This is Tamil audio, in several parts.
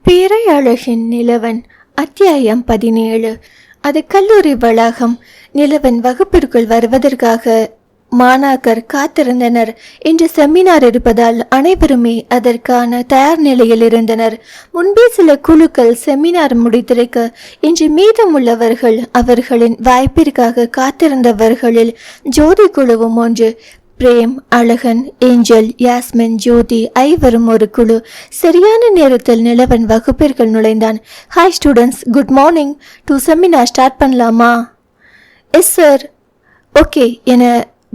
பேரழகின் நிலவன் அத்தியாயம் 17. அது கல்லூரி வளாகம். நிலவன் வகுப்பிற்குள் வருவதற்காக மாணாக்கர் காத்திருந்தனர். இன்று செமினார் இருப்பதால் அனைவருமே அதற்கான தயார் நிலையில் இருந்தனர். முன்பே சில குழுக்கள் செமினார் முடித்திருக்க இன்று மீதமுள்ளவர்கள் அவர்களின் வாய்ப்பிற்காக காத்திருந்தவர்களில் ஜோதி குழுவும் ஒன்று. பிரேம், அழகன், ஏஞ்சல், யாஸ்மின், ஜோதி ஐவரும் ஒரு குழு. சரியான நேரத்தில் நிலவன் வகுப்பிற்குள் நுழைந்தான். Hi students, good morning. Seminar start பண்ணலாமா? Yes sir. ஓகே என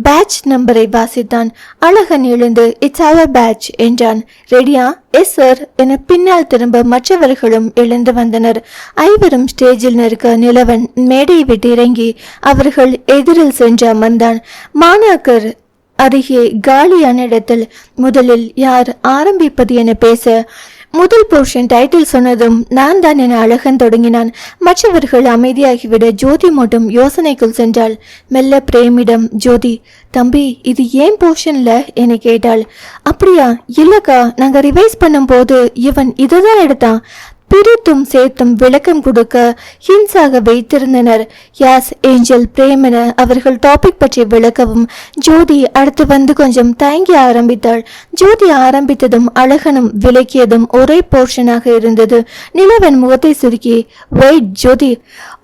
பேட்ச் நம்பரை வாசித்தான். அழகன் எழுந்து இட்ஸ் அவர் பேட்ச் என்றான். ரெடியா? எஸ் சார் என பின்னால் திரும்ப மற்றவர்களும் எழுந்து வந்தனர். ஐவரும் ஸ்டேஜில் நிற்க நிலவன் மேடையை விட்டு இறங்கி அவர்கள் எதிரில் சென்று அமர்ந்தான். மாணாக்கர் அருகே காலியான இடத்தில் முதலில் யார் ஆரம்பிப்பது என பேச முதல் போர்ஷன் டைட்டில் சொன்னதும் நான் தான் என அழகன் தொடங்கினான். மற்றவர்கள் அமைதியாகிவிட ஜோதி மட்டும் யோசனைக்குள் சென்றாள். மெல்ல பிரேமிடம், ஜோதி தம்பி இது ஏன் போர்ஷன்ல என கேட்டாள். அப்படியா? இல்லக்கா, நாங்க ரிவைஸ் பண்ணும் போது இவன் இதுதான் எடுத்தான். பிரித்தும் சேர்த்தும் விளக்கம் கொடுக்க ஹின்ஸாக வைத்திருந்தனர். யாஸ், ஏஞ்சல், பிரேம் என அவர்கள் டாபிக் பற்றி விளக்கவும் ஜோதி அடுத்து வந்து கொஞ்சம் தயங்கி ஆரம்பித்தாள். ஜோதி ஆரம்பித்ததும் அழகனும் விளக்கியதும் ஒரே போர்ஷனாக இருந்தது. நிலவன் முகத்தை சுருக்கி, wait Jothi,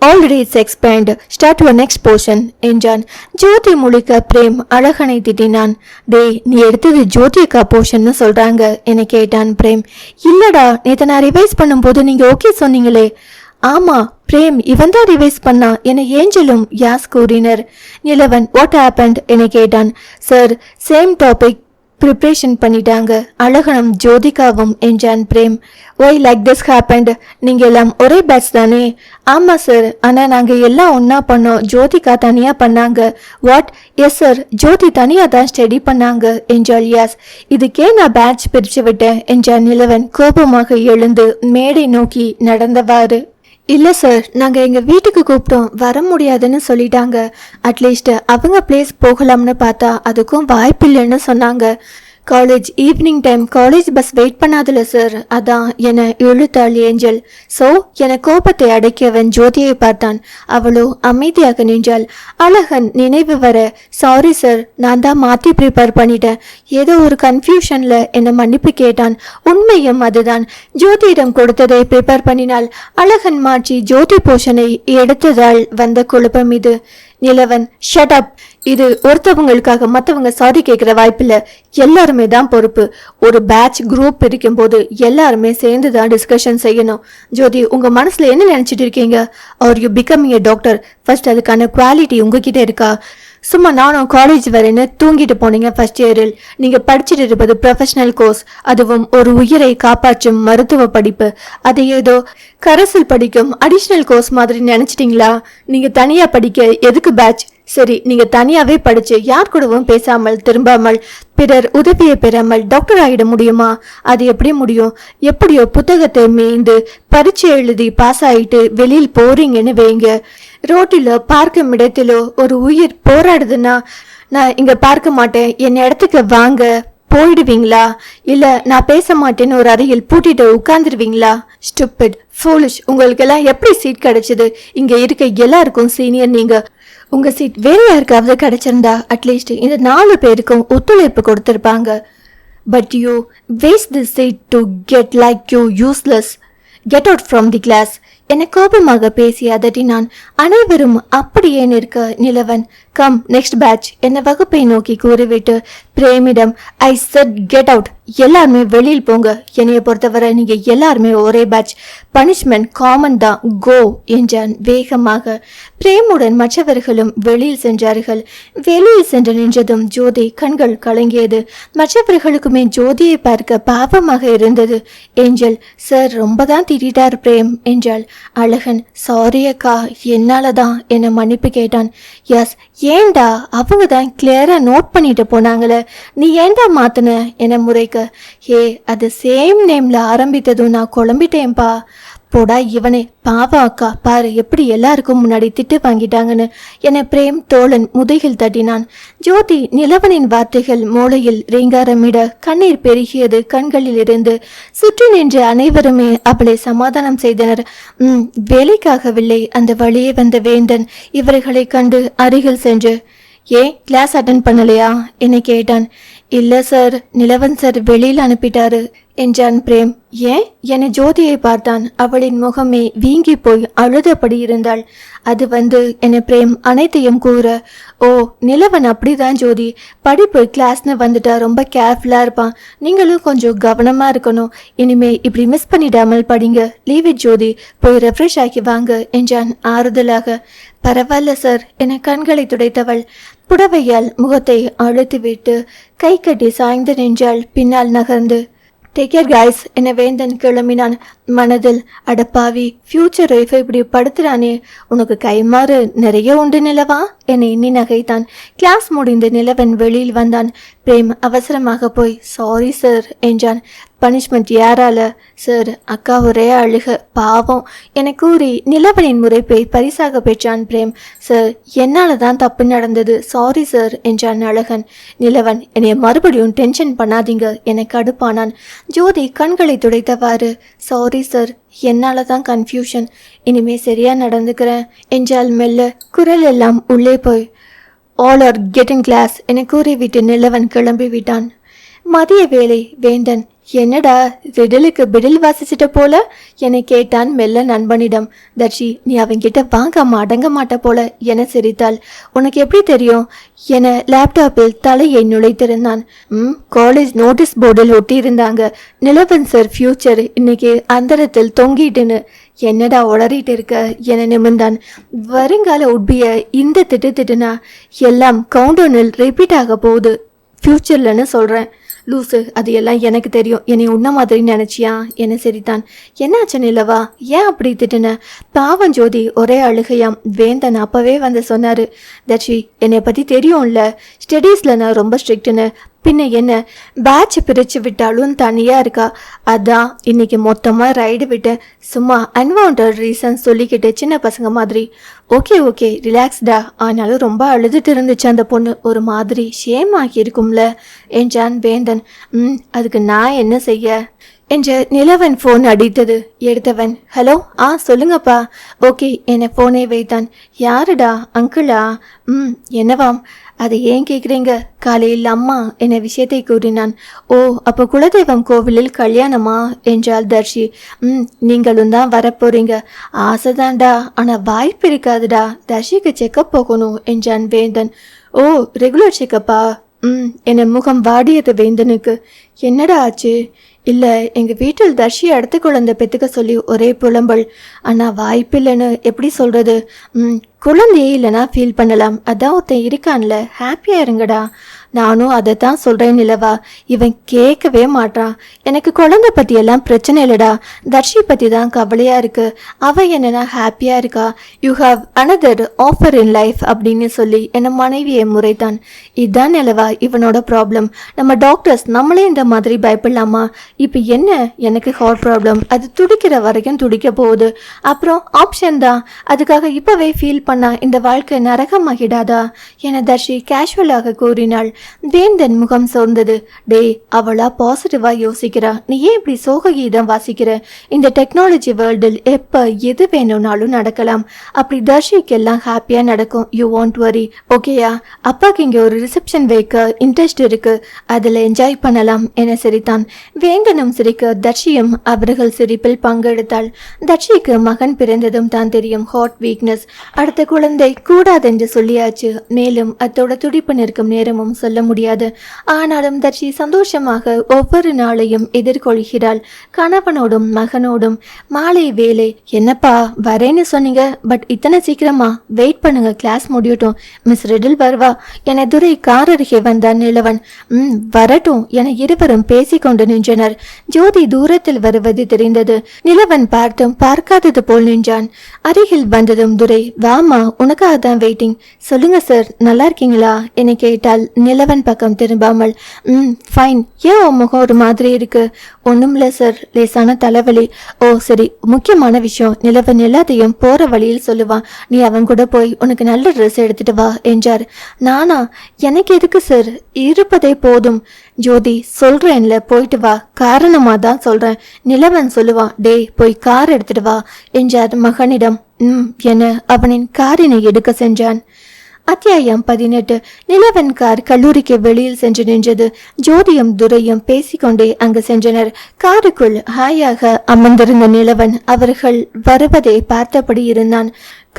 already it's expand, start your next portion என்றான். ஜோதி முழிக்க பிரேம் அழகனை திட்டினான். டேய், நீ எடுத்தது ஜோதி அக்கா போர்ஷன் சொல்றாங்க என கேட்டான் பிரேம். இல்லடா, நேற்று நான் ரிவைஸ் பண்ணும்போது நீங்க ஓகே சொன்னீங்களே. ஆமா பிரேம், இவன் தான் ரிவைஸ் பண்ணா என ஏஞ்சலும் யாஸ் கூறினர். நிலவன் வாட் ஹேப்பன்ட் என கேட்டான். சார், சேம் டாபிக் ப்ரிப்ரேஷன் பண்ணிட்டாங்க, அழகனும் ஜோதிகாவும் என்றான் Prem. Why like this happened? நீங்க எல்லாம் ஒரே பேட்ச் தானே? ஆமா சார், ஆனா நாங்க எல்லாம் ஒன்னா பண்ணோம், ஜோதிகா தனியா பண்ணாங்க. வாட்? எஸ் சார், ஜோதி தனியா தான் ஸ்டடி பண்ணாங்க என்றாள் யாஸ். இதுக்கே நான் பேட்ச் பிரிச்சு விட்டேன் என்றான் நிலவன் கோபமாக எழுந்து மேடை நோக்கி நடந்தவாறு. இல்லை சார், நாங்கள் எங்கள் வீட்டுக்கு கூப்பிட்டோம், வர முடியாதுன்னு சொல்லிட்டாங்க. அட்லீஸ்ட் அவங்க பிளேஸ் போகலாம்னு பார்த்தா அதுக்கும் வாய்ப்பில்லைன்னு சொன்னாங்க. College evening time, college bus wait பண்ணாதுல சார், அதான் என இழுத்தாள் ஏஞ்சல். ஸோ என கோபத்தை அடக்கியவன் ஜோதியை பார்த்தான். அவளோ அமைதியாக நின்றாள். அழகன் நினைவு வர, சாரி சார், நான் தான் மாற்றி ப்ரிப்பேர் பண்ணிட்டேன், ஏதோ ஒரு கன்ஃபியூஷன்ல என்னை மன்னிப்பு கேட்டான். உண்மையும் அதுதான், ஜோதியிடம் கொடுத்ததை ப்ரிப்பேர் பண்ணினாள். அழகன் மாற்றி ஜோதி போஷனை எடுத்ததால் வந்த குழப்பம் இது. Nilavan, shut up. இது ஒருத்தவங்களுக்காக மற்றவங்க சாரி கேட்கிற வாய்ப்பில்லை, எல்லாருமே தான் பொறுப்பு. ஒரு பேட்ச் குரூப் இருக்கும் போது எல்லாருமே சேர்ந்து தான் டிஸ்கஷன் செய்யணும். ஜோதி, உங்க மனசுல என்ன நினைச்சிட்டு இருக்கீங்க? Are you becoming a doctor? First அதுக்கான குவாலிட்டி உங்ககிட்ட இருக்கா? சும்மா நானும் காலேஜ் வரேன்னு தூங்கிட்டு போனீங்க ஃபர்ஸ்ட் இயரில். நீங்க படிச்சுட்டு இருப்பது ப்ரொஃபஷனல் கோர்ஸ், அதுவும் ஒரு உயிரை காப்பாற்றும் மருத்துவ படிப்பு. அதை ஏதோ கரசில் படிக்கும் அடிஷ்னல் கோர்ஸ் மாதிரி நினைச்சிட்டீங்களா? நீங்க தனியா படிக்க எதுக்கு பேட்ச்? சரி, நீங்க தனியாவே படிச்சு யார் கூடவும் பேசாமல் திரும்பாமல் பிறர் உதவியை பெறாமல் டாக்டர் ஆகிட முடியுமா? அது எப்படி முடியும்? எப்படியோ புத்தகத்தை மேய்ந்து பரீட்சை எழுதி பாஸ் ஆயிட்டு வெளியில் போறீங்கன்னு வைங்க. ரோட்டிலோ பார்க்கும் இடத்திலோ ஒரு உயிர் போராடுதுன்னா, நான் இங்க பார்க்க மாட்டேன், என் இடத்துக்கு வாங்க போயிடுவீங்களா? இல்ல நான் பேச மாட்டேன்னு ஒரு அறையில் பூட்டிட்டு உட்கார்ந்துருவீங்களா? ஸ்டூபிட், ஃபூலிஷ், உங்களுக்கெல்லாம் எப்படி சீட் கிடைச்சது? இங்க இருக்க எல்லாருக்கும் சீனியர் நீங்க. உங்க சீட் வேற யாருக்காவது கிடைச்சிருந்தா அட்லீஸ்ட் இந்த 4 பேருக்கும் ஒத்துழைப்பு கொடுத்திருப்பாங்க. But you waste the seat to get like you useless. Get out from the class என கோபமாக பேசி அதட்டினான். அனைவரும் அப்படியே நிற்க நிலவன், கம் நெக்ஸ்ட் பேட்ச் என வகுப்பை நோக்கி கூறிவிட்டு பிரேமிடம், ஐ செட் கெட் அவுட், எல்லாருமே வெளியில் போங்க. என்னைய பொறுத்தவரை நீங்க எல்லாருமே ஒரே பேட்ச், பனிஷ்மெண்ட் காமன் தான், கோ என்றான் வேகமாக. பிரேமுடன் மற்றவர்களும் வெளியில் சென்றார்கள். வெளியில் சென்று நின்றதும் ஜோதி கண்கள் கலங்கியது. மற்றவர்களுக்குமே ஜோதியை பார்க்க பாவமாக இருந்தது. ஏஞ்சல், சார் ரொம்ப தான் திட்டார் பிரேம் என்றாள். அழகன், சாரி அக்கா, என்னாலதான் என மன்னிப்பு கேட்டான். எஸ், ஏண்டா, அவங்க தான் கிளியரா நோட் பண்ணிட்டு போனாங்களே, நீ ஏண்டா மாத்தின என முறைக்க. ஏ, அது சேம் நேம்ல ஆரம்பித்ததும் நான் குழம்பிட்டேன்பா. போடா இவனே, பாவா அக்கா பாரு எப்படி எல்லாருக்கும் முன்னாடி திட்டு வாங்கிட்டாங்கன்னு என பிரேம் தோழன் முதுகில் தட்டினான். ஜோதி நிலவனின் வார்த்தைகள் மூளையில் ரீங்காரமிட கண்ணீர் பெருகியது கண்களில் இருந்து. சுற்றி நின்ற அனைவருமே அவளை சமாதானம் செய்தனர். வேலைக்காகவில்லை. அந்த வழியே வந்த வேந்தன் இவர்களை கண்டு அருகில் சென்று, ஏன் கிளாஸ் அட்டன் பண்ணலையா என்னை கேட்டான். இல்ல சார், நிலவன் சார் வெளியில் அனுப்பிட்டாரு என்றான் பிரேம். ஏன் என ஜோதியை பார்த்தான். அவளின் முகமே வீங்கி போய் அழுதபடி இருந்தாள். அது என பிரேம் அனைத்தையும் கூற, ஓ நிலவன் அப்படிதான் ஜோதி, படிப்பு கிளாஸ்னு வந்துட்டா ரொம்ப கேர்ஃபுல்லா இருப்பான். நீங்களும் கொஞ்சம் கவனமா இருக்கணும். இனிமே இப்படி மிஸ் பண்ணிடாமல் படிங்க. லீவ் இட் ஜோதி, போய் ரெஃப்ரெஷ் ஆக்கி வாங்க என்றான் ஆறுதலாக. பரவாயில்ல சார் என கண்களை துடைத்தவள் புடவையால் முகத்தை அழுத்திவிட்டு கை கட்டி சாய்ந்து நின்றாள். பின்னால் நகர்ந்து, டேக் கேர் கைஸ் என வேந்தன் கிளம்பினான். மனதில், அடப்பாவி ஃபியூச்சர் ஒய்ஃபை இப்படி படுத்துறானே, உனக்கு கைமாறு நிறைய உண்டு நிலவா என எண்ணி நகைத்தான். கிளாஸ் முடிந்து நிலவன் வெளியில் வந்தான். பிரேம் அவசரமாக போய் சாரி சார் என்றான். பனிஷ்மெண்ட் யாரால சார்? அக்கா ஒரே அழுக பாவம் என கூறி நிலவனின் முறைப்பை பரிசாக பெற்றான் பிரேம். சார் என்னால தான் தப்பு நடந்தது, சாரி சார் என்றான் அழகன். நிலவன், என்னைய மறுபடியும் டென்ஷன் பண்ணாதீங்க என கடுப்பானான். ஜோதி கண்களை துடைத்தவாறு, சாரி சார், என்னால தான் கன்ஃபியூஷன், இனிமே சரியா நடந்துக்கிறேன் என்றால் மெல்ல. குரல் எல்லாம் உள்ளே போய், ஆல் ஆர் கெட்டிங் கிளாஸ் என கூறிவிட்டு நிலவன் கிளம்பி விட்டான். மதிய வேலை. வேந்தன், என்னடா ரிடலுக்கு பிடில் வாசிச்சிட்ட போல என கேட்டான் மெல்ல நண்பனிடம். தர்ஷி, நீ அவன்கிட்ட வாங்காம அடங்க மாட்ட போல என சிரித்தாள். உனக்கு எப்படி தெரியும் என லேப்டாப்பில் தலையை நுழைத்திருந்தான். காலேஜ் நோட்டீஸ் போர்டில் ஒட்டி இருந்தாங்க, நிலவன் சார் ஃபியூச்சர் இன்னைக்கு அந்தரத்தில் தொங்கிட்டுன்னு. என்னடா உளறிட்டு இருக்க என நிமிர்ந்தான். வருங்கால உட்பிய இந்த திட்டுனா எல்லாம் கவுண்டவுனில் ரிப்பீட் ஆக போகுது. ஃபியூச்சர்லன்னு சொல்றேன். லூசு, அது எல்லாம் எனக்கு தெரியும். என்னை உன்ன மாதிரி நினைச்சியா என சிரித்தான். என்னாச்சு நிலவா, ஏன் அப்படி திட்டுன? பாவம் ஜோதி ஒரே அழுகையாம். வேந்தன் அப்பவே சொன்னாரு, தர்ஷி என்னை பத்தி தெரியும்ல, ஸ்டடீஸ்ல நான் ரொம்ப ஸ்ட்ரிக்ட்னு. பின்ன என்ன, பேட்ச் பிரிச்சு விட்டாலும் தனியா இருக்கா. அதான் இன்னைக்கு மொத்தமா ரைடு விட்டேன். சும்மா அன்வான்ட் ரீசன் சொல்லிக்கிட்டு சின்ன பசங்க மாதிரி. ஓகே ஓகே ரிலாக்ஸ்டா. ஆனாலும் ரொம்ப அழுதுட்டு இருந்துச்சு அந்த பொண்ணு, ஒரு மாதிரி ஷேம் ஆகி இருக்கும்ல என்றான் வேந்தன். அதுக்கு நான் என்ன செய்ய என்று நிலவன் போன் அடித்தது. எடுத்தவன், ஹலோ, சொல்லுங்கப்பா. ஓகே என போனை வைத்தான். யாருடா, அங்கிளா? என்னவாம்? அதை ஏன் கேட்குறீங்க? காலையில் அம்மா என விஷயத்தை கூறினான். ஓ, அப்போ குலதெய்வம் கோவிலில் கல்யாணமா என்றாள் தர்ஷி. நீங்களும் தான் வரப்போறீங்க. ஆசைதான்டா, ஆனா வாய்ப்பு இருக்காதுடா. தர்ஷிக்கு செக்கப் போகணும் என்றான் வேந்தன். ஓ, ரெகுலர் செக்கப்பா? என முகம் வாடியது வேந்தனுக்கு. என்னடா ஆச்சு? இல்லை, எங்கள் வீட்டில் தர்ஷியை அடுத்த குழந்தை பெற்றுக்க சொல்லி ஒரே புலம்பல். ஆனால் வாய்ப்பில்லைன்னு எப்படி சொல்கிறது? குழந்தையே இல்லைனா ஃபீல் பண்ணலாம். அதான் ஒருத்தன் இருக்கான்ல, ஹாப்பியாக இருங்கடா. நானும் அதை தான் சொல்கிறேன் நிலவா. இவன் கேட்கவே மாட்டான். எனக்கு குழந்தை பற்றியெல்லாம் பிரச்சனை இல்லைடா, தர்ஷி பற்றி தான் கவலையாக இருக்குது. அவள் என்னன்னா ஹாப்பியாக இருக்கா. You have another offer in life அப்படின்னு சொல்லி என்னை மனைவியை முறைத்தான். இதுதான் நிலவா இவனோட ப்ராப்ளம். நம்ம டாக்டர்ஸ் நம்மளே இந்த மாதிரி பயப்படலாமா? இப்போ என்ன, எனக்கு ஹார்ட் ப்ராப்ளம், அது துடிக்கிற வரைக்கும் துடிக்க போகுது. அப்புறம் ஆப்ஷன் தான். அதுக்காக இப்போவே ஃபீல் பண்ணா இந்த வாழ்க்கை நரகமாகிடாதா என தர்ஷி கேஷுவலாக கூறினாள். வேந்தன் முகம் சோர்ந்தது. டே, அவளா பாசிட்டிவா யோசிக்கிறா, நீ ஏன் இப்படி சோக கீதம் வாசிக்கிற? இந்த டெக்னாலஜி வேர்ல்டில் எப்ப எது வேணும்னாலும் நடக்கலாம். அப்படி தர்ஷிக்கெல்லாம் ஹாப்பியா நடக்கும். யூ வாண்ட் வரி, ஓகேயா? அப்பாக்கு இங்க ஒரு ரிசப்ஷன் வைக்க இன்ட்ரெஸ்ட் இருக்கு, அதுல என்ஜாய் பண்ணலாம் என சிரித்தான். வேந்தனும் சிரிக்க தர்ஷியும் அவர்கள் சிரிப்பில் பங்கெடுத்தாள். தர்ஷிக்கு மகன் பிறந்ததும் தான் தெரியும் ஹார்ட் வீக்னஸ். அடுத்த குழந்தை கூடாதென்று சொல்லியாச்சு. மேலும் அதோட துடிப்பு நிற்கும் நேரமும் சொல்ல முடியாது. ஆனாலும் தர்ஷி சந்தோஷமாக ஒவ்வொரு நாளையும் எதிர்கொள்கிறாள். கணவனோடும் மகனோடும். மாலை வேலை. என்னப்பா வரேன்னு சொன்னீங்க, பட் இத்தனை சீக்கிரமா? வெயிட் பண்ணுங்க, கிளாஸ் முடியட்டும், மிஸ் ரெடில் வருவா என துரை கார் அருகே வந்தான் நிலவன். வரட்டும் என இருவரும் பேசிக்கொண்டு நின்றனர். ஜோதி தூரத்தில் வருவது தெரிந்தது. நிலவன் பார்த்தும் பார்க்காதது போல் நின்றான். அருகில் வந்ததும் துரை, வாமா, உனக்காக தான் வெயிட்டிங். சொல்லுங்க சார், நல்லா இருக்கீங்களா என கேட்டால் நிலவன் பக்கம் திரும்பாமல் ஃபைன், ஏன் உன் முகம் ஒரு மாதிரி இருக்கு? ஒண்ணுமில்ல சார், லேசான தலைவலி. ஓ சரி, முக்கியமான விஷயம். நிலவன் எல்லாத்தையும் போற வழியில் சொல்லுவான். நீ அவன் கூட போய் உனக்கு நல்ல ட்ரெஸ் எடுத்துட்டு வா என்றார். நானா? எனக்கு எதுக்கு சார், இருப்பதே போதும். ஜோதி, சொல்றேன்ல, போயிட்டு வா. காரணமா தான் சொல்றேன். நிலவன் சொல்லுவான், டேய் போய் கார் எடுத்துட்டு வா என்றார் மகனிடம். என அவனின் காரினை எடுக்க சென்றான். அத்தியாயம் 18. நிலவன் கார் கல்லூரிக்கு வெளியில் சென்று நின்றது. ஜோதியும் துரையும் பேசிக்கொண்டே அங்கு சென்றனர். காருக்குள் ஹாயாக அமர்ந்திருந்த நிலவன் அவர்கள் வருவதை பார்த்தபடி இருந்தான்.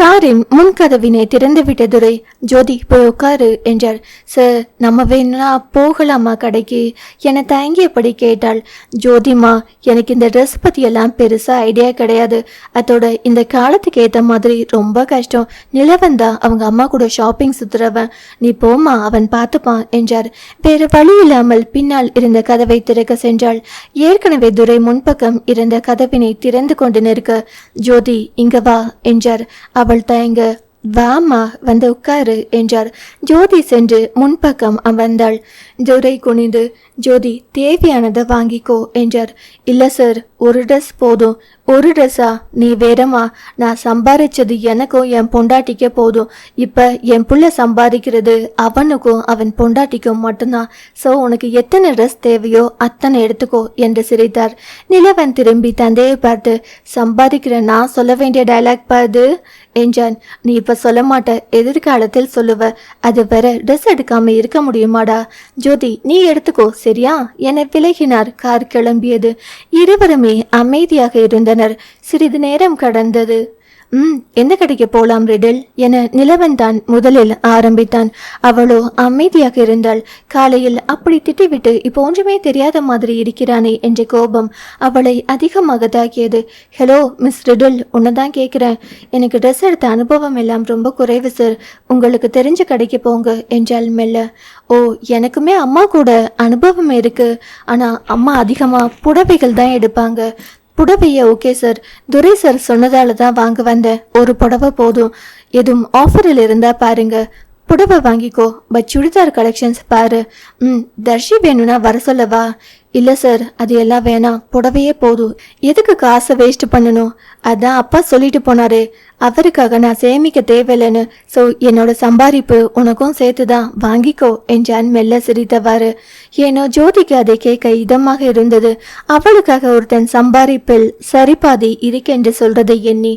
காரின் முன்கதவினை திறந்துவிட்ட துரை, ஜோதி போய் உட்காரு என்றார். சார், நம்ம வேணா போகலாமா கடைக்கு என தயங்கியபடி கேட்டாள். ஜோதிமா, எனக்கு இந்த ட்ரெஸ் பற்றியெல்லாம் பெருசாக ஐடியா கிடையாது. அதோட இந்த காலத்துக்கு ஏற்ற மாதிரி ரொம்ப கஷ்டம். நிலவன் தான் அவங்க அம்மா கூட ஷாப்பிங் சுற்றுறவன். நீ போமா, அவன் பார்த்துப்பான் என்றார். வேறு வழி இல்லாமல் பின்னால் இருந்த கதவை திறக்க சென்றாள். ஏற்கனவே துரை முன்பக்கம் இருந்த கதவினை திறந்து கொண்டு நிற்க, ஜோதி இங்க வா என்றார். அவள் தயங்க, வாமா வந்து உட்காரு என்றார். ஜோதி சென்று முன்பக்கம் அமர்ந்தாள். துரை குனிந்து, ஜோதி தேவையானதை வாங்கிக்கோ என்றார். இல்லை சார், ஒரு ட்ரெஸ் போதும். ஒரு ட்ரெஸ்ஸா? நீ வேறமா? நான் சம்பாதிச்சது எனக்கும் என் பொண்டாட்டிக்கே போதும். இப்போ என் புள்ள சம்பாதிக்கிறது அவனுக்கும் அவன் பொண்டாட்டிக்கும் மட்டும்தான். ஸோ உனக்கு எத்தனை ட்ரெஸ் தேவையோ அத்தனை எடுத்துக்கோ என்று சிரித்தார். நிலவன் திரும்பி தந்தையை பார்த்து, சம்பாதிக்கிற நான் சொல்ல வேண்டிய டைலாக் பாது என்றான். நீ இப்ப சொல்ல மாட்ட, எதிர்காலத்தில் சொல்லுவ. அது வேற, ட்ரெஸ் எடுக்காம இருக்க முடியுமாடா? ஜோதி நீ எடுத்துக்கோ சரியா என விலகினார். கார் கிளம்பியது. இருவருமே அமைதியாக இருந்தனர். சிறிது நேரம் கடந்தது. எந்த கடைக்கு போலாம் ரெடில் என நிலவன் தான் முதலில் ஆரம்பித்தான். அவளோ அமைதியாக இருந்தாள். காலையில் அப்படி திட்டிவிட்டு இப்போ ஒன்றுமே தெரியாத மாதிரி இருக்கிறானே என்ற கோபம் அவளை அதிகமாக தாக்கியது. ஹலோ மிஸ் ரெடில், உன்னதான் கேட்குறேன். எனக்கு ட்ரெஸ் எடுத்த அனுபவம் எல்லாம் ரொம்ப குறைவு சார். உங்களுக்கு தெரிஞ்ச கடைக்கு போங்க என்றாள் மெல்ல. ஓ, எனக்குமே அம்மா கூட அனுபவம் இருக்கு. ஆனா அம்மா அதிகமா புடவைகள் தான் எடுப்பாங்க. புடவைய ஓகே சார், துரை சார் சொன்னதால தான் வாங்க வந்தேன். ஒரு புடவை போதும். எதுவும் ஆஃபரில் இருந்தா பாருங்க. புடவை வாங்கிக்கோ, பட் சுடிதார் கலெக்ஷன்ஸ் பாரு. தர்ஷி வேணும்னா வர சொல்லவா? இல்லை சார், அது எல்லாம் வேணாம், புடவையே போதும். எதுக்கு காசை வேஸ்ட் பண்ணணும்? அதான் அப்பா சொல்லிட்டு போனாரு, அவருக்காக நான் சேமிக்க தேவையில்லைன்னு. ஸோ என்னோட சம்பாதிப்பு உனக்கும் சேர்த்துதான், வாங்கிக்கோ என்றான் மெல்ல சிரித்தவாறு. ஏனோ ஜோதிக்கு அதை கேட்க இதமாக இருந்தது. அவளுக்காக ஒருத்தன் சம்பாதிப்பில் சரிபாதி இருக்கென்று சொல்றதை எண்ணி.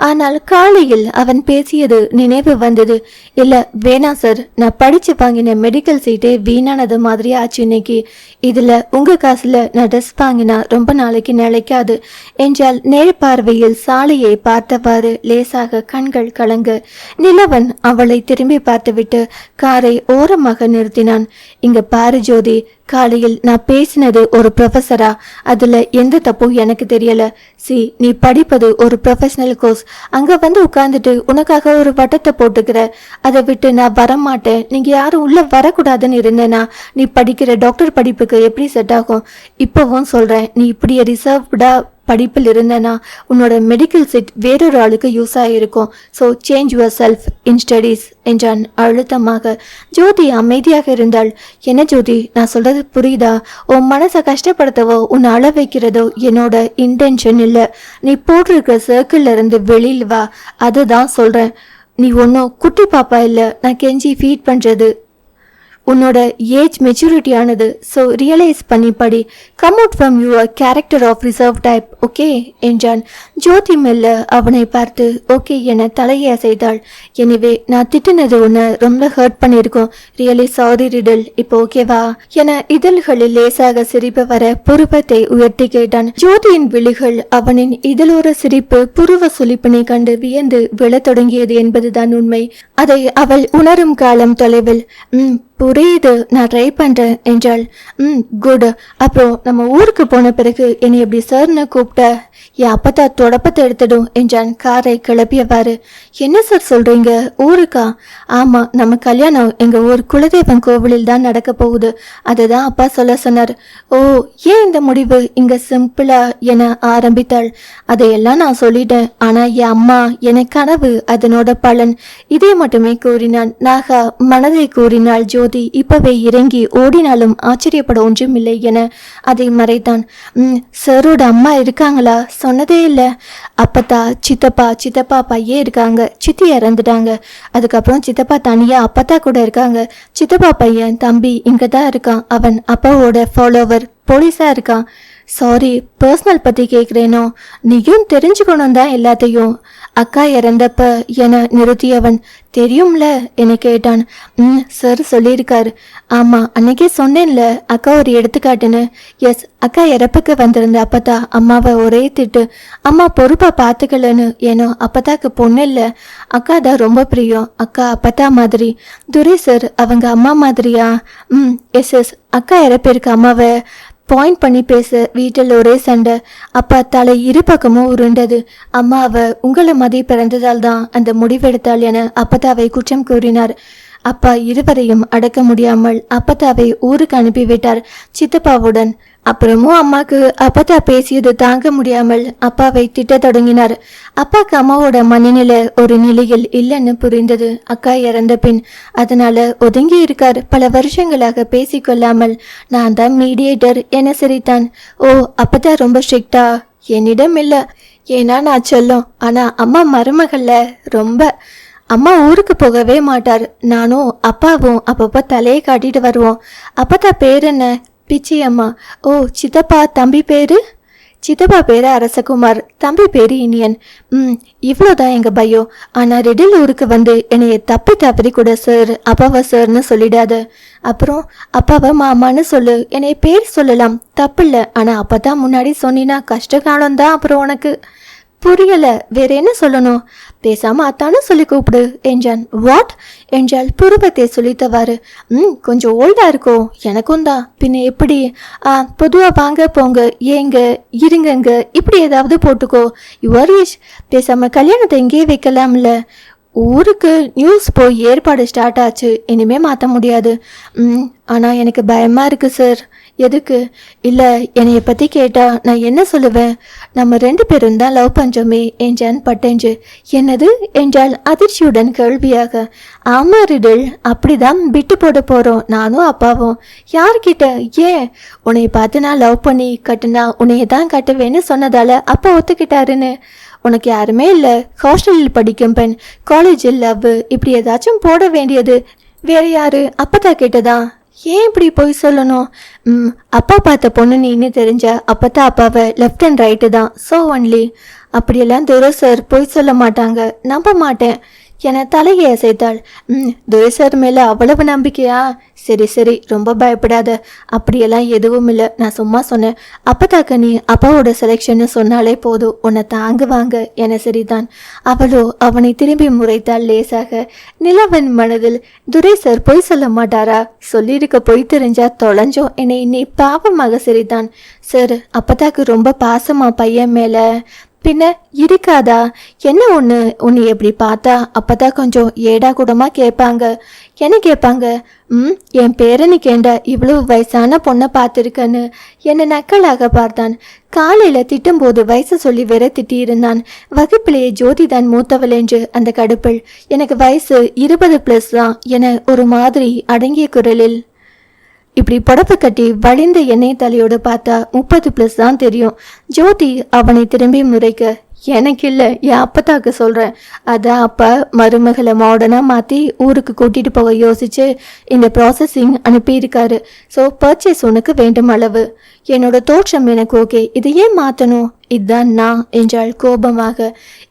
ஆனால் காலையில் அவன் பேசியது நினைவு வந்தது. இல்லை வேணாம் சார், நான் படிச்சு வாங்கின மெடிக்கல் சீட்டே வீணானது மாதிரி ஆச்சு இன்னைக்கு. இதுல உங்க காசுல நான் ட்ரெஸ் வாங்கினா ரொம்ப நாளைக்கு நிலைக்காது என்றால் நேர்பார்வையில் சாலையை பார்த்தவாறு லேசாக கண்கள் கலங்க. நிலவன் அவளை திரும்பி பார்த்துவிட்டு காரை ஓரமாக நிறுத்தினான். இங்க பாரு ஜோதி, காலையில் நான் பேசினது ஒரு ப்ரொஃபஸரா, அதுல எந்த தப்பும் எனக்கு தெரியல. நீ படிப்பது ஒரு ப்ரொஃபஷனல் கோர்ஸ். அங்க வந்து உட்கார்ந்துட்டு உனக்காக ஒரு வட்டத்தை போட்டுக்கிற. அதை விட்டு நான் வரமாட்டேன், நீங்க யாரும் உள்ள வரக்கூடாதுன்னு இருந்தேனா நீ படிக்கிற டாக்டர் படிப்புக்கு எப்படி செட் ஆகும்? இப்பவும் சொல்றேன், நீ இப்படியே ரிசர்வ்டா படிப்பில் இருந்தனா உன்னோட மெடிக்கல் செட் வேறொரு ஆளுக்கு யூஸ் ஆகிருக்கும். So change your self in studies என்றான் அழுத்தமாக. ஜோதி அமைதியாக இருந்தாள். என்ன ஜோதி, நான் சொல்றது புரியுதா? உன் மனசை கஷ்டப்படுத்தவோ உன்னை அழ வைக்கிறதோ என்னோட இன்டென்ஷன் இல்லை. நீ போட்டிருக்கிற சர்க்கிள்ல இருந்து வெளியில் வா, அதுதான் சொல்றேன். நீ ஒன்றும் குட்டி பாப்பா இல்லை, நான் கெஞ்சி ஃபீட் பண்றது. உன்னோட ஏஜ் மெச்சூரிட்டி ஆனது. ஸோ ரியலைஸ் பண்ணி படி. Come out from your character of reserve type, okay என்றான். ஜோதி மெல்ல அவனை பார்த்து ஓகே என தலையை அசைத்தாள். எனிவே நான் திட்டினது உன்னை ரொம்ப ஹர்ட் பண்ணியிருக்கோம். ரியலி சாரி ரிடல், இப்போ ஓகேவா என இதழ்களில் லேசாக சிரிப்பு வர புருவத்தை உயர்த்தி கேட்டான். ஜோதியின் விழிகள் அவனின் இதழோர சிரிப்பு புருவ சுளிப்பினை கண்டு வியந்து விழத் தொடங்கியது என்பதுதான் உண்மை. அதை அவள் உணரும் காலம் தொலைவில். புரியுது, நான் ட்ரை பண்றேன் என்றாள். குட். அப்புறம் நம்ம ஊருக்கு போன பிறகு என்னை எப்படி சார்னு கூப்பிட்ட? என் அப்பத்தா தொடப்பத்தை எடுத்துடும் என்றான் காரை கிளப்பியவாறு. என்ன சார் சொல்றீங்க? ஊருக்கா? ஆமா, நம்ம கல்யாணம் எங்க ஊர் குலதெய்வம் கோவிலில் தான் நடக்க போகுது. அதுதான் அப்பா சொல்ல சொன்னார். ஓ, ஏன் இந்த முடிவு இங்க சிம்பிளா என ஆரம்பித்தாள். அதையெல்லாம் நான் சொல்லிட்டேன். ஆனா என் அம்மா என கனவு, அதனோட பலன், இதை மட்டுமே கூறினான். நாகா மனதை கூறினாள் ஜோதி. ஜோதி இப்பவே இறங்கி ஓடினாலும் ஆச்சரியப்பட ஒன்றுமில்லை என அதை மறைத்தான். சாரோட அம்மா இருக்காங்களா? சொன்னதே இல்லை. அப்பத்தா, சித்தப்பா பையன் இருக்காங்க. சித்தி இறந்துட்டாங்க. அதுக்கப்புறம் சித்தப்பா தனியா அப்பத்தா கூட இருக்காங்க. சித்தப்பா பையன் தம்பி இங்க தான் இருக்கான். அவன் அப்பாவோட ஃபாலோவர், போலீஸா இருக்கான். சாரி, பர்சனல் பற்றி கேட்குறேனோ? நீயும் தெரிஞ்சுக்கணும் தான் எல்லாத்தையும். அக்கா இறந்தப்ப என நிறுத்தியவன், தெரியும்ல என கேட்டான். சார் சொல்லியிருக்காரு. ஆமாம், அன்னைக்கே சொன்னேன்ல அக்கா ஒரு எடுத்துக்காட்டுன்னு. எஸ், அக்கா இறப்புக்கு வந்திருந்த அப்பத்தா அம்மாவை ஒரே திட்டு. அம்மா பொறுப்பாக பார்த்துக்கலன்னு. ஏனோ அப்பத்தாக்கு பொண்ணு இல்லை, அக்கா தான் ரொம்ப பிரியம். அக்கா அப்பத்தா மாதிரி. துரை சார் அவங்க அம்மா மாதிரியா? எஸ், அக்கா இறப்பிற்கு அம்மாவை பாயிண்ட் பண்ணி பேச வீட்டில் ஒரே சண்டை. அப்பா தலை இரு பக்கமும் உருண்டது. அம்மா அவ உங்களை மதி பிறந்ததால் தான் அந்த முடிவெடுத்தாள் என அப்பத்தாவை குற்றம் கூறினார். அப்பா இருவரையும் அடக்க முடியாமல் அப்பத்தாவை ஊருக்கு அனுப்பிவிட்டார் சித்தப்பாவுடன். அப்புறமும் அம்மாக்கு அப்பத்தா பேசியது தாங்க முடியாமல் அப்பாவை திட்ட தொடங்கினார். அப்பாக்கு அம்மாவோட மனநிலை ஒரு நிலையில் இல்லைன்னு புரிந்தது அக்கா இறந்த பின். அதனால ஒதுங்கி இருக்கார் பல வருஷங்களாக பேசிக்கொள்ளாமல். நான் தான் மீடியேட்டர் என சிரித்தான். ஓ, அப்பத்தா ரொம்ப ஸ்ட்ரிக்டா? என்னிடம் இல்லை, ஏன்னா நான் சொல்லும். ஆனா அம்மா மருமகள்ல ரொம்ப. அம்மா ஊருக்கு போகவே மாட்டார். நானும் அப்பாவும் அப்பப்போ தலையை காட்டிட்டு வருவோம். அப்பத்தா பேர் என்ன? பிச்சி அம்மா. ஓ, சித்தப்பா தம்பி பேரு? சித்தப்பா பேரு அரசகுமார், தம்பி பேரு இனியன். இவ்வளோதான் எங்க பயம். ஆனா ரெடில் ஊருக்கு வந்து என்னைய தப்பி கூட சார் அப்பாவை சார்னு சொல்லிடாத. அப்புறம் அப்பாவை மாமான்னு சொல்லு. என்னைய பேர் சொல்லலாம், தப்பில்ல. ஆனா அப்பதான் முன்னாடி சொன்னினா கஷ்ட காலம்தான் அப்புறம் உனக்கு. புரியல, வேற என்ன சொல்லணும்? பேசாம அத்தானு சொல்லி கூப்பிடு என்றான். வாட் என்றால் புருவத்தை சொல்லித்தவாறு. கொஞ்சம் ஓல்டா இருக்கோ? எனக்கும் தான். பின்ன எப்படி? பொதுவா வாங்க போங்க, ஏங்க இருங்கங்க இப்படி ஏதாவது போட்டுக்கோ. Your wish. பேசாம கல்யாணத்தை எங்கேயே வைக்கலாம்ல. ஊருக்கு நியூஸ் போய் ஏற்பாடு ஸ்டார்ட் ஆச்சு. இனிமே மாற்ற முடியாது. ஆனால் எனக்கு பயமா இருக்கு சார். எதுக்கு? இல்லை, என்னைய பற்றி கேட்டால் நான் என்ன சொல்லுவேன்? நம்ம 2 பேரும் தான் லவ் பண்ணுறோமே என்றான் பட்டென்று. என்னது என்றால் அதிர்ச்சியுடன் கேள்வியாக. ஆமா ரிடில், அப்படிதான் விட்டு போட போகிறோம் நானும் அப்பாவும். யார்கிட்ட? ஏன்? உன்னைய பார்த்து நான் லவ் பண்ணி கட்டுனா உன்னைய தான் கட்டுவேன்னு சொன்னதால அப்பா ஒத்துக்கிட்டாருன்னு. உனக்கு யாருமே இல்லை, ஹாஸ்டலில் படிக்கும் பெண், காலேஜில் லவ், இப்படி ஏதாச்சும் போட வேண்டியது. வேற யாரு? அப்பத்தா கேட்டதா? ஏன் இப்படி போய் சொல்லணும்? அப்பா பார்த்த பொண்ணு நீன்னு தெரிஞ்ச அப்பத்தா அப்பாவை லெஃப்ட் அண்ட் ரைட்டு தான். So only. அப்படியெல்லாம் துரை சார் போய் சொல்ல மாட்டாங்க, நம்ப மாட்டேன் என தலையை அசைத்தாள். துரை சார் மேலே அவ்வளவு நம்பிக்கையா? சரி ரொம்ப பயப்படாத. அப்படியெல்லாம் எதுவும் இல்லை, நான் சும்மா சொன்னேன். அப்பதாக்க நீ அப்பாவோட செலெக்ஷன்னு சொன்னாலே போதும், உன்னை தாங்குவாங்க என சரிதான். அவளோ அவனை திரும்பி முறைத்தாள் லேசாக. நிலவன் மனதில் துரை சார் பொய் சொல்ல மாட்டாரா? சொல்லியிருக்க பொய் தெரிஞ்சா தொலைஞ்சோம் என இன்னி பாவமாக சிரித்தான். சார் அப்பதாக்கு ரொம்ப பாசமா பையன் மேல? பின்ன இருக்காதா? என்ன உன்னை எப்படி பார்த்தா அப்பதான் கொஞ்சம் ஏடா கூடமா கேட்பாங்க. என்ன கேட்பாங்க? என் பேரனு கேண்டா இவ்வளவு வயசான பொண்ணை பார்த்துருக்கன்னு என்னை நக்கலாக பார்த்தான். காலையில திட்டும்போது வயசு சொல்லி வேற திட்டியிருந்தான். வகுப்பிலேயே ஜோதி தான் மூத்தவள் என்று அந்த கடுப்பில். எனக்கு வயசு 20+ தான் என ஒரு மாதிரி அடங்கிய குரலில். இப்படி புடவை கட்டி வழிந்த எண்ணெய் தலையோடு பார்த்தா 30+ தான் தெரியும். ஜோதி அவனை திரும்பி முறைக்க. எனக்கு இல்லை, என் அப்பத்தாக்கு சொல்கிறேன். அதான் அப்பா மருமகளை மாடர்னாக மாற்றி ஊருக்கு கூட்டிகிட்டு போக யோசிச்சு இந்த ப்ராசஸிங் அனுப்பியிருக்காரு. ஸோ பர்ச்சேஸ் உனக்கு வேண்டும் அளவு. என்னோட தோற்றம் எனக்கு ஓகே, இது ஏன் மாற்றணும்? இதுதான் நான் என்றாள் கோபமாக.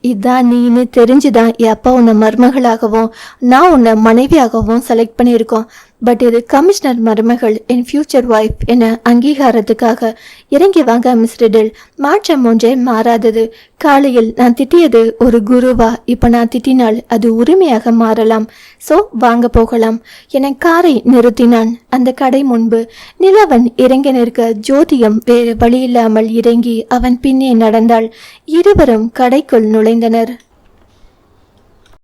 இதுதான் நீன்னு தெரிஞ்சுதான் என் அப்பா உன்னை மருமகளாகவும் நான் உன்னை மனைவியாகவும் செலக்ட் பண்ணியிருக்கோம். பட் இது கமிஷனர் மருமகள், என் ஃபியூச்சர் ஒய்ஃப் என அங்கீகாரத்துக்காக. இறங்கி வாங்க மிஸ் ரிடில். மாற்றம் ஒன்றே மாறாதது. காலையில் நான் திட்டியது ஒரு குருவா, இப்போ நான் திட்டினால் அது உரிமையாக மாறலாம். ஸோ வாங்க போகலாம் என காரை நிறுத்தினான் அந்த கடை முன்பு. நிலவன் இறங்கி நிற்க ஜோதியம் வேறு வழியில்லாமல் இறங்கி அவன் பின்னே நடந்தாள். இருவரும் கடைக்குள் நுழைந்தனர்.